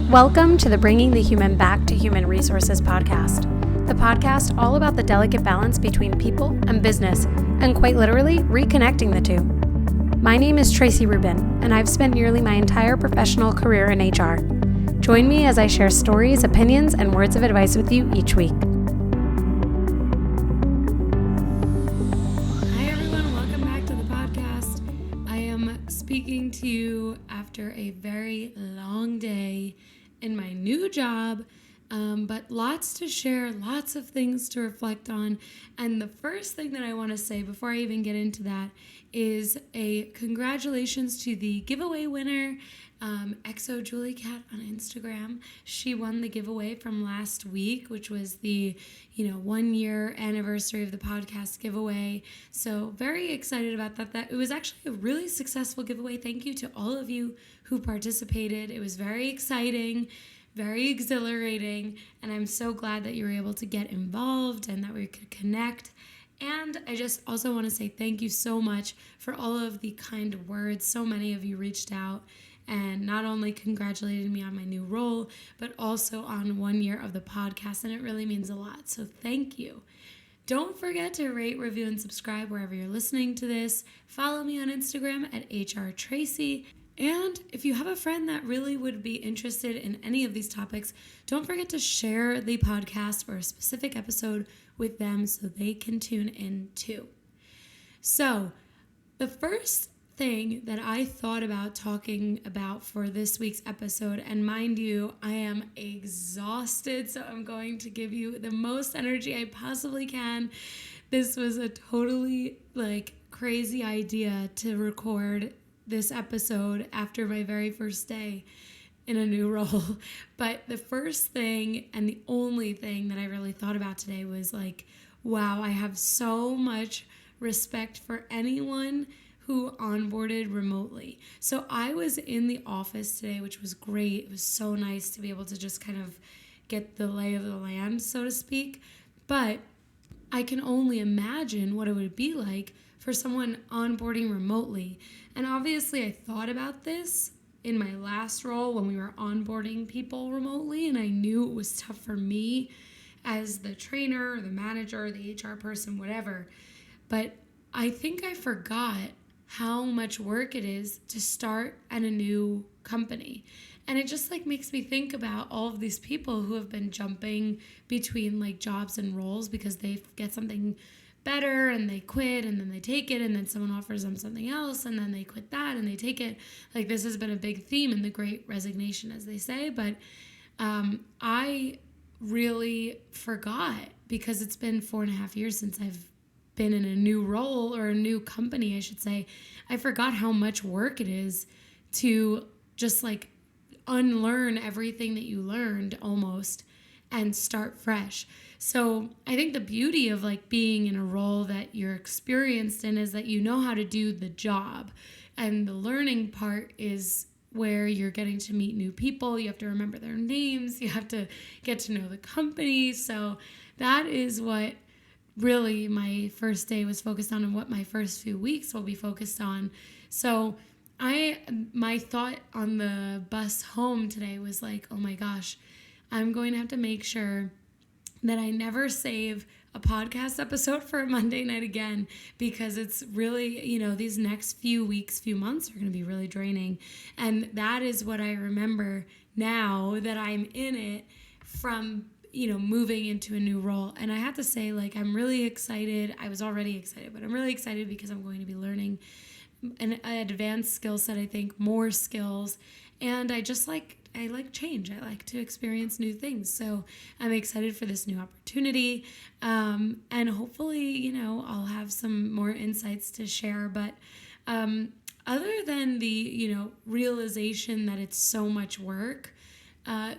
Welcome to the Bringing the Human Back to Human Resources podcast, the podcast all about the delicate balance between people and business, and quite literally reconnecting the two. My name is Traci Rubin, and I've spent nearly my entire professional career in HR. Join me as I share stories, opinions, and words of advice with you each week. Hi everyone, welcome back to the podcast. I am speaking to you after a very long day in my new job, but lots to share, lots of things to reflect on. And the first thing that I want to say before I even get into that is a congratulations to the giveaway winner, XO Julie Cat on Instagram. She won the giveaway from last week, which was the 1 year anniversary of the podcast giveaway. So very excited about that. That it was actually a really successful giveaway. Thank you to all of you who participated. It was very exciting, very exhilarating, and I'm so glad that you were able to get involved and that we could connect. And I just also want to say thank you so much for all of the kind words. So many of you reached out and not only congratulated me on my new role, but also on 1 year of the podcast, and it really means a lot. So thank you. Don't forget to rate, review, and subscribe wherever you're listening to this. Follow me on Instagram at hrtraci. And if you have a friend that really would be interested in any of these topics, don't forget to share the podcast or a specific episode with them so they can tune in too. So the first thing that I thought about talking about for this week's episode, and mind you, I am exhausted, so I'm going to give you the most energy I possibly can. This was a totally crazy idea to record this episode after my very first day in a new role. But the first thing and the only thing that I really thought about today was wow, I have so much respect for anyone who onboarded remotely. So I was in the office today, which was great. It was so nice to be able to just kind of get the lay of the land, so to speak. But I can only imagine what it would be like for someone onboarding remotely. And obviously I thought about this in my last role when we were onboarding people remotely, and I knew it was tough for me as the trainer or the manager or the HR person, whatever. But I think I forgot how much work it is to start at a new company. And it just makes me think about all of these people who have been jumping between jobs and roles because they get something better and they quit and then they take it and then someone offers them something else and then they quit that and they take it. This has been a big theme in the Great Resignation, as they say. But I really forgot, because it's been 4.5 years since I've been in a new role, or a new company, I should say. I forgot how much work it is to just unlearn everything that you learned almost and start fresh. So I think the beauty of being in a role that you're experienced in is that you know how to do the job, and the learning part is where you're getting to meet new people. You have to remember their names. You have to get to know the company. So that is what really my first day was focused on, and what my first few weeks will be focused on. So my thought on the bus home today was oh my gosh, I'm going to have to make sure that I never save a podcast episode for a Monday night again, because it's really, these next few weeks, few months are going to be really draining. And that is what I remember now that I'm in it from moving into a new role. And I have to say, I'm really excited. I was already excited, but I'm really excited because I'm going to be learning an advanced skill set, I think, more skills. And I like change. I like to experience new things. So I'm excited for this new opportunity. And hopefully, I'll have some more insights to share. But other than the, realization that it's so much work,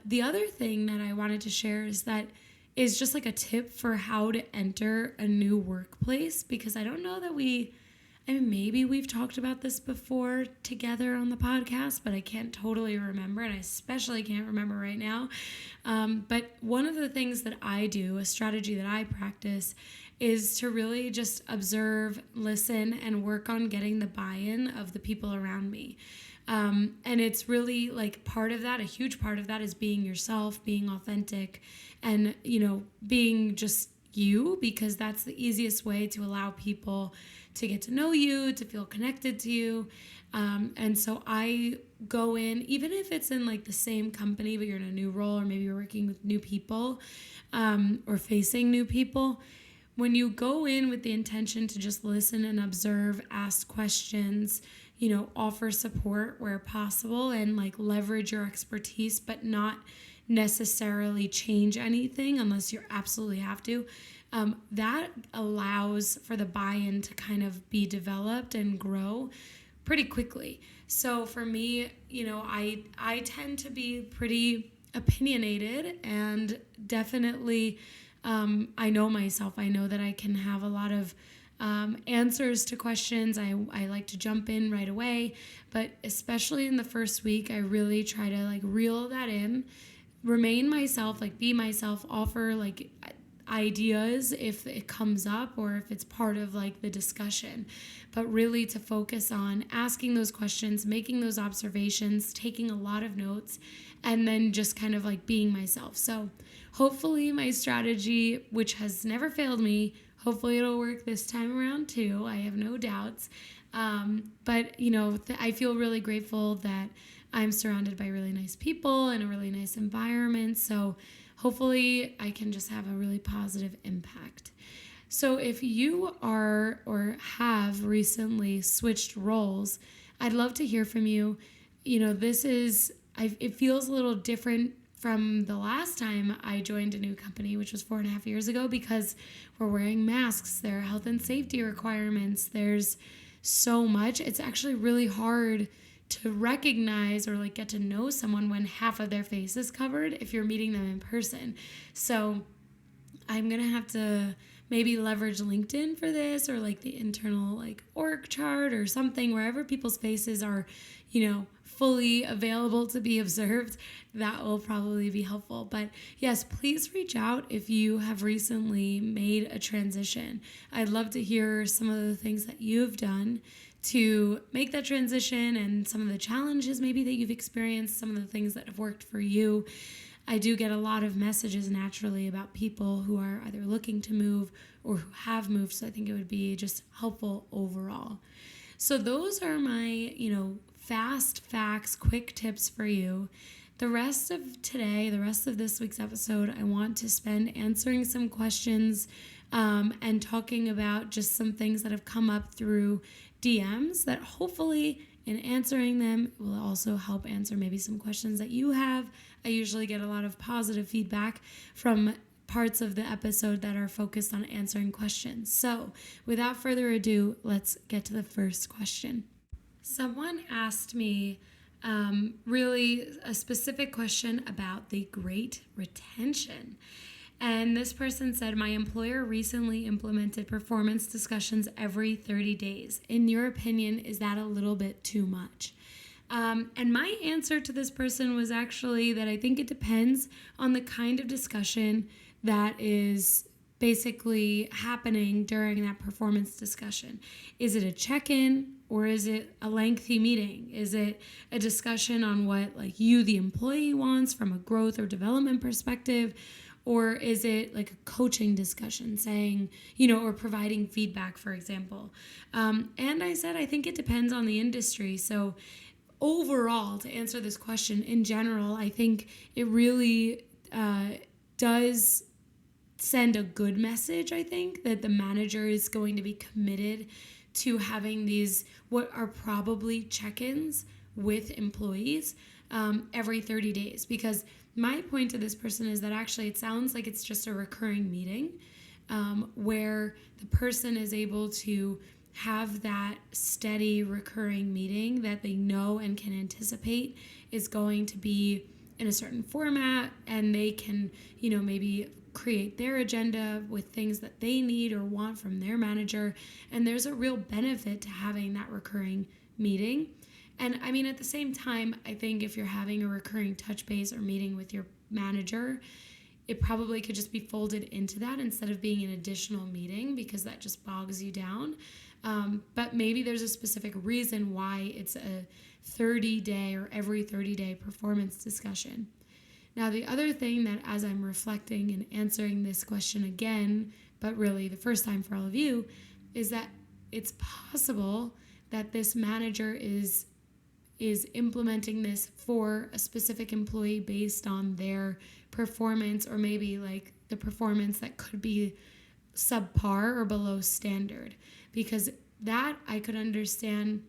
the other thing that I wanted to share is just a tip for how to enter a new workplace, because I don't know that maybe we've talked about this before together on the podcast, but I can't totally remember, and I especially can't remember right now. But one of the things that I do, a strategy that I practice, is to really just observe, listen, and work on getting the buy-in of the people around me. And it's really like part of that, a huge part of that is being yourself, being authentic, and, being just you, because that's the easiest way to allow people to get to know you, to feel connected to you. And so I go in, even if it's in like the same company, but you're in a new role, or maybe you're working with new people, or facing new people. When you go in with the intention to just listen and observe, ask questions, offer support where possible, and like leverage your expertise, but not necessarily change anything unless you absolutely have to, that allows for the buy-in to kind of be developed and grow pretty quickly. So for me, I tend to be pretty opinionated, and definitely I know myself. I know that I can have a lot of answers to questions. I like to jump in right away, but especially in the first week, I really try to like reel that in, remain myself, like be myself, offer like ideas if it comes up or if it's part of like the discussion, but really to focus on asking those questions, making those observations, taking a lot of notes, and then just kind of like being myself. So hopefully my strategy, which has never failed me, hopefully it'll work this time around too. I have no doubts. But I feel really grateful that I'm surrounded by really nice people and a really nice environment. So hopefully I can just have a really positive impact. So if you are or have recently switched roles, I'd love to hear from you. It feels a little different from the last time I joined a new company, which was 4.5 years ago, because we're wearing masks. There are health and safety requirements. There's so much. It's actually really hard to recognize or like get to know someone when half of their face is covered if you're meeting them in person. So I'm going to have to maybe leverage LinkedIn for this, or like the internal like org chart or something, wherever people's faces are, fully available to be observed. That will probably be helpful. But yes, please reach out if you have recently made a transition. I'd love to hear some of the things that you've done to make that transition, and some of the challenges maybe that you've experienced, some of the things that have worked for you. I do get a lot of messages naturally about people who are either looking to move or who have moved, so I think it would be just helpful overall. So those are my, fast facts, quick tips for you. The rest of today, the rest of this week's episode, I want to spend answering some questions and talking about just some things that have come up through DMs that hopefully in answering them will also help answer maybe some questions that you have. I usually get a lot of positive feedback from parts of the episode that are focused on answering questions. So without further ado, let's get to the first question. Someone asked me really a specific question about the Great Retention. And this person said, my employer recently implemented performance discussions every 30 days. In your opinion, is that a little bit too much? And my answer to this person was actually that I think it depends on the kind of discussion that is basically happening during that performance discussion. Is it a check-in, or is it a lengthy meeting? Is it a discussion on what like you, the employee, wants from a growth or development perspective? Or is it like a coaching discussion saying, or providing feedback, for example? And I said, I think it depends on the industry. So overall, to answer this question, in general, I think it really does send a good message, I think, that the manager is going to be committed to having these, what are probably check-ins with employees every 30 days. Because my point to this person is that actually it sounds like it's just a recurring meeting where the person is able to have that steady recurring meeting that they know and can anticipate is going to be in a certain format, and they can, maybe create their agenda with things that they need or want from their manager. And there's a real benefit to having that recurring meeting. And I mean, at the same time, I think if you're having a recurring touch base or meeting with your manager, it probably could just be folded into that instead of being an additional meeting, because that just bogs you down. But maybe there's a specific reason why it's a 30-day or every 30-day performance discussion. Now, the other thing that as I'm reflecting and answering this question again, but really the first time for all of you, is that it's possible that this manager is implementing this for a specific employee based on their performance, or maybe like the performance that could be subpar or below standard, because that I could understand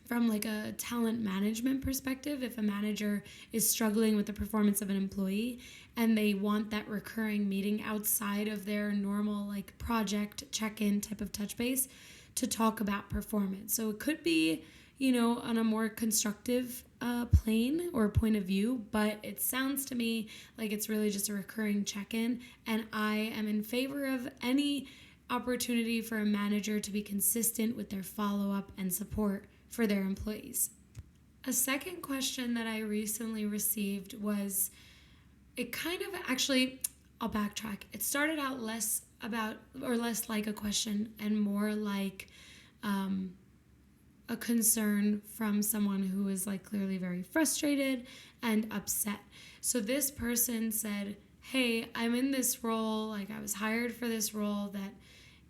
from like a talent management perspective. If a manager is struggling with the performance of an employee and they want that recurring meeting outside of their normal like project check-in type of touch base to talk about performance. So it could be, on a more constructive plane or point of view, but it sounds to me like it's really just a recurring check-in, and I am in favor of any opportunity for a manager to be consistent with their follow-up and support for their employees. A second question that I recently received was, it kind of actually, I'll backtrack. It started out less like a question and more like a concern from someone who was like clearly very frustrated and upset. So this person said, hey, I'm in this role, like I was hired for this role that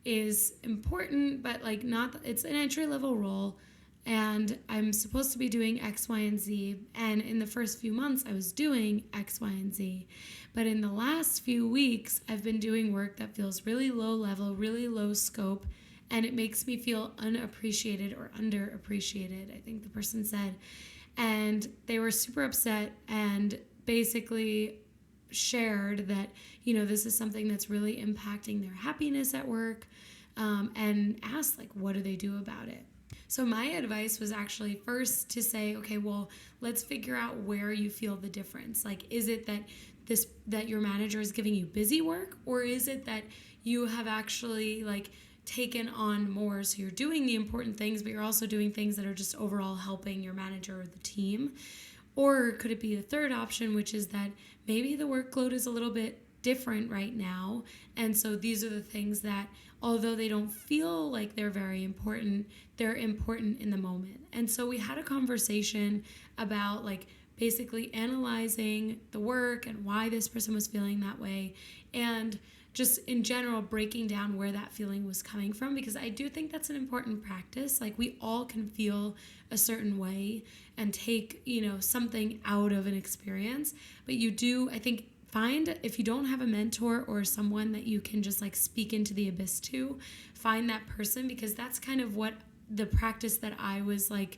is important, but like not, it's an entry level role, and I'm supposed to be doing X, Y, and Z. And in the first few months, I was doing X, Y, and Z. But in the last few weeks, I've been doing work that feels really low level, really low scope, and it makes me feel unappreciated or underappreciated, I think the person said. And they were super upset and basically shared that, this is something that's really impacting their happiness at work, and asked, like, what do they do about it? So my advice was actually first to say, okay, well, let's figure out where you feel the difference. Like, is it that your manager is giving you busy work, or is it that you have actually like taken on more, so you're doing the important things, but you're also doing things that are just overall helping your manager or the team? Or could it be the third option, which is that maybe the workload is a little bit different right now, and so these are the things that, although they don't feel like they're very important, they're important in the moment. And so we had a conversation about like basically analyzing the work and why this person was feeling that way, and just in general breaking down where that feeling was coming from, because I do think that's an important practice. Like, we all can feel a certain way and take, something out of an experience, but you do, I think, find, if you don't have a mentor or someone that you can just like speak into the abyss to, find that person, because that's kind of what the practice that I was like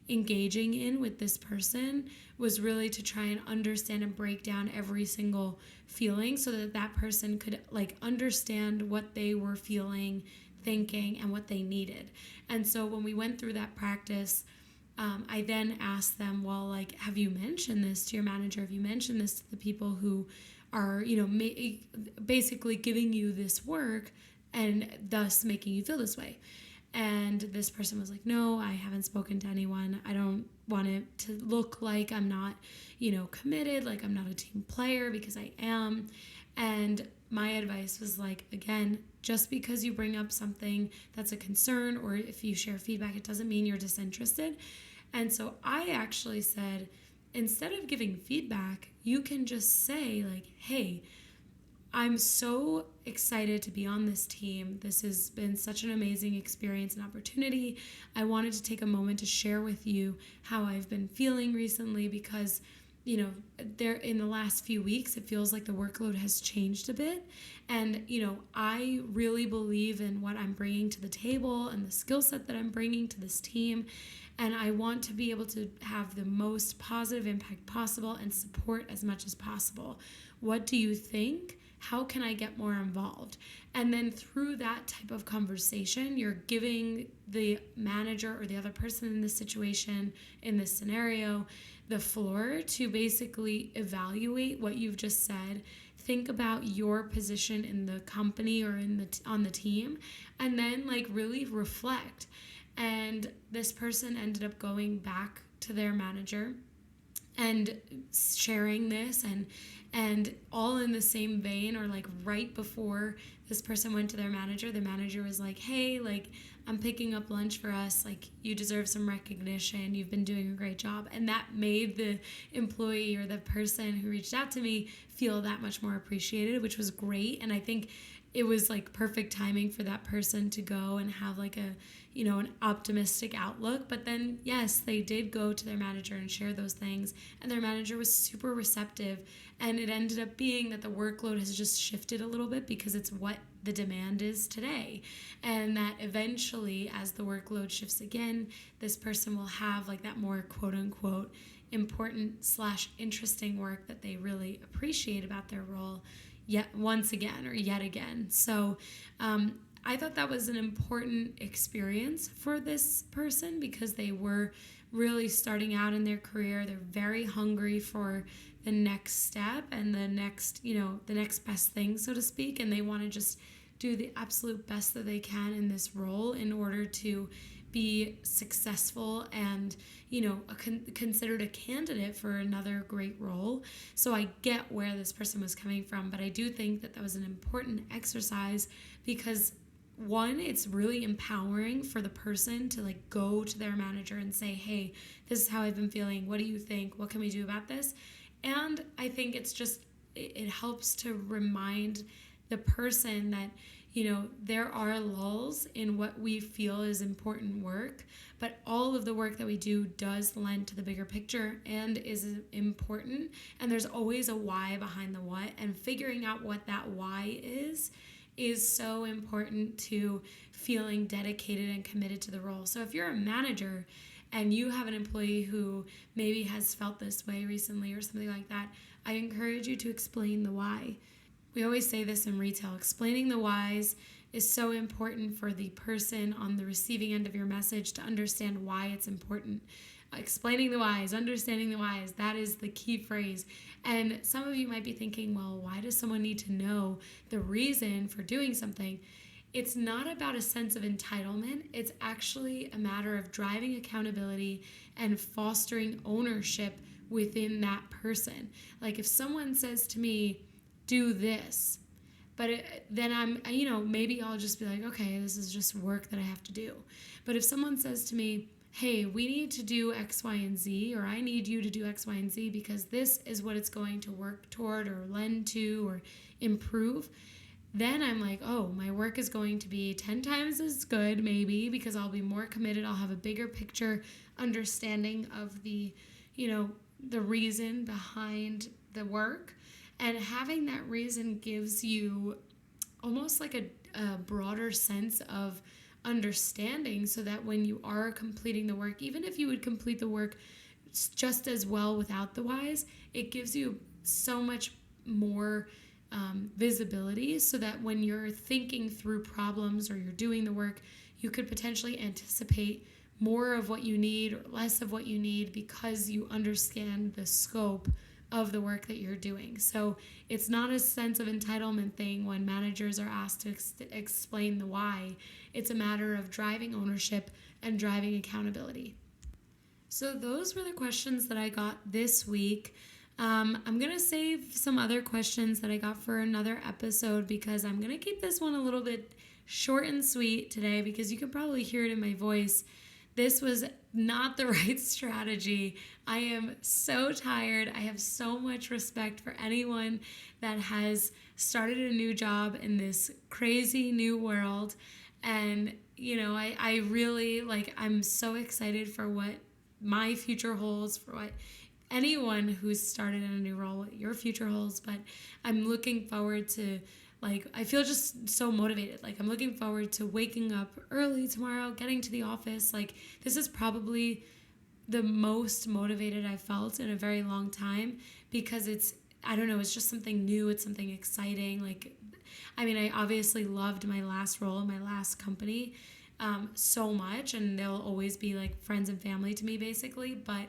engaging in with this person was, really to try and understand and break down every single feeling so that that person could like understand what they were feeling, thinking, and what they needed. And so when we went through that practice, I then asked them, well, like, have you mentioned this to your manager? Have you mentioned this to the people who are, basically giving you this work and thus making you feel this way? And this person was like, no, I haven't spoken to anyone. I don't want it to look like I'm not, committed, like I'm not a team player, because I am. And my advice was like, again, just because you bring up something that's a concern, or if you share feedback, it doesn't mean you're disinterested. And so I actually said, instead of giving feedback, you can just say like, hey, I'm so excited to be on this team. This has been such an amazing experience and opportunity. I wanted to take a moment to share with you how I've been feeling recently, because there in the last few weeks, it feels like the workload has changed a bit. And, I really believe in what I'm bringing to the table and the skill set that I'm bringing to this team. And I want to be able to have the most positive impact possible and support as much as possible. What do you think? How can I get more involved? And then through that type of conversation, you're giving the manager or the other person in this situation, in this scenario, the floor to basically evaluate what you've just said, think about your position in the company or on the team, and then like really reflect. And this person ended up going back to their manager and sharing this, and all in the same vein, or like right before this person went to their manager, the manager was like, hey, like, I'm picking up lunch for us, like, you deserve some recognition, you've been doing a great job. And that made the employee, or the person who reached out to me, feel that much more appreciated, which was great. And I think it was like perfect timing for that person to go and have like a, an optimistic outlook. But then, yes, they did go to their manager and share those things, and their manager was super receptive. And it ended up being that the workload has just shifted a little bit because it's what the demand is today. And that eventually, as the workload shifts again, this person will have like that more quote unquote important / interesting work that they really appreciate about their role yet once again, or yet again. So I thought that was an important experience for this person, because they were really starting out in their career. They're very hungry for the next step and the next, the next best thing, so to speak. And they want to just do the absolute best that they can in this role in order to be successful and, considered a candidate for another great role. So I get where this person was coming from, but I do think that that was an important exercise, because one, it's really empowering for the person to like go to their manager and say, hey, this is how I've been feeling. What do you think? What can we do about this? And I think it helps to remind the person that, there are lulls in what we feel is important work, but all of the work that we do does lend to the bigger picture and is important. And there's always a why behind the what, and figuring out what that why is so important to feeling dedicated and committed to the role. So if you're a manager and you have an employee who maybe has felt this way recently or something like that, I encourage you to explain the why. We always say this in retail: explaining the whys is so important for the person on the receiving end of your message to understand why it's important. Explaining the whys, understanding the whys, that is the key phrase. And some of you might be thinking, well, why does someone need to know the reason for doing something? It's not about a sense of entitlement. It's actually a matter of driving accountability and fostering ownership within that person. Like if someone says to me, do this, but then I'm, maybe I'll just be like, okay, this is just work that I have to do. But if someone says to me, hey, we need to do X, Y, and Z, or I need you to do X, Y, and Z because this is what it's going to work toward or lend to or improve, then I'm like, oh, my work is going to be 10 times as good, maybe, because I'll be more committed. I'll have a bigger picture understanding of the reason behind the work. And having that reason gives you almost like a broader sense of understanding, so that when you are completing the work, even if you would complete the work just as well without the whys, it gives you so much more visibility, so that when you're thinking through problems or you're doing the work, you could potentially anticipate more of what you need or less of what you need, because you understand the scope of the work that you're doing. So it's not a sense of entitlement thing when managers are asked to explain the why. It's a matter of driving ownership and driving accountability. So those were the questions that I got this week. I'm going to save some other questions that I got for another episode, because I'm going to keep this one a little bit short and sweet today, because you can probably hear it in my voice. This was not the right strategy. I am so tired. I have so much respect for anyone that has started a new job in this crazy new world. And, I really, I'm so excited for what my future holds, for what anyone who's started in a new role, what your future holds. But I'm looking forward to, I feel just so motivated. I'm looking forward to waking up early tomorrow, getting to the office. This is probably the most motivated I've felt in a very long time, because it's just something new. It's something exciting. I obviously loved my last role in my last company so much, and they'll always be friends and family to me, basically. But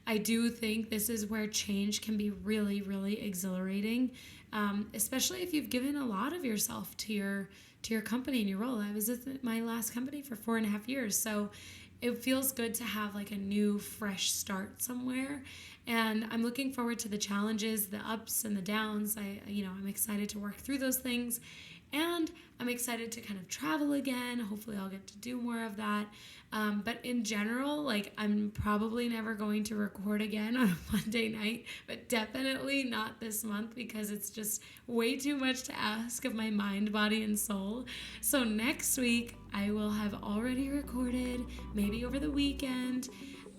I do think this is where change can be really, really exhilarating, especially if you've given a lot of yourself to your company and your role. I was at my last company for 4.5 years, so it feels good to have like a new, fresh start somewhere. And I'm looking forward to the challenges, the ups and the downs. I'm excited to work through those things. And I'm excited to kind of travel again. Hopefully, I'll get to do more of that. But in general, like, I'm probably never going to record again on a Monday night, but definitely not this month because it's just way too much to ask of my mind, body, and soul. So next week, I will have already recorded, maybe over the weekend.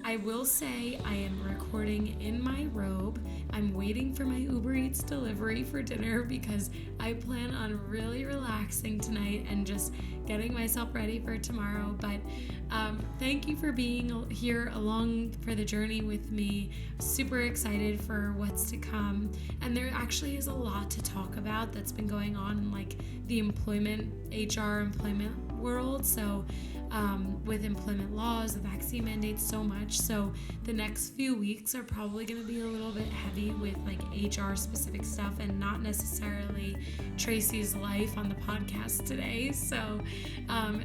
I will say I am recording in my robe. I'm waiting for my Uber Eats delivery for dinner because I plan on really relaxing tonight and just getting myself ready for tomorrow. But thank you for being here along for the journey with me. Super excited for what's to come. And there actually is a lot to talk about that's been going on in like the HR employment world. So with employment laws, the vaccine mandates, so much. So the next few weeks are probably going to be a little bit heavy with like HR specific stuff and not necessarily Traci's life on the podcast today. So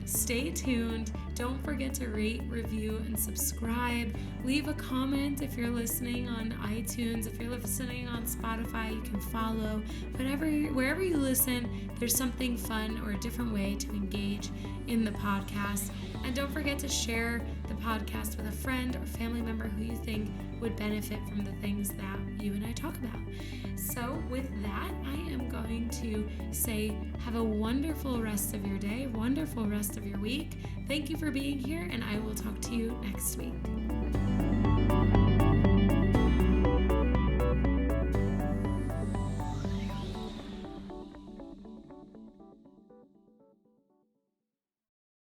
stay tuned. Don't forget to rate, review, and subscribe. Leave a comment if you're listening on iTunes. If you're listening on Spotify, you can follow. Wherever you listen, there's something fun or a different way to engage in the podcast. And don't forget to share the podcast with a friend or family member who you think would benefit from the things that you and I talk about. So with that, I am going to say have a wonderful rest of your day, wonderful rest of your week. Thank you for being here, and I will talk to you next week.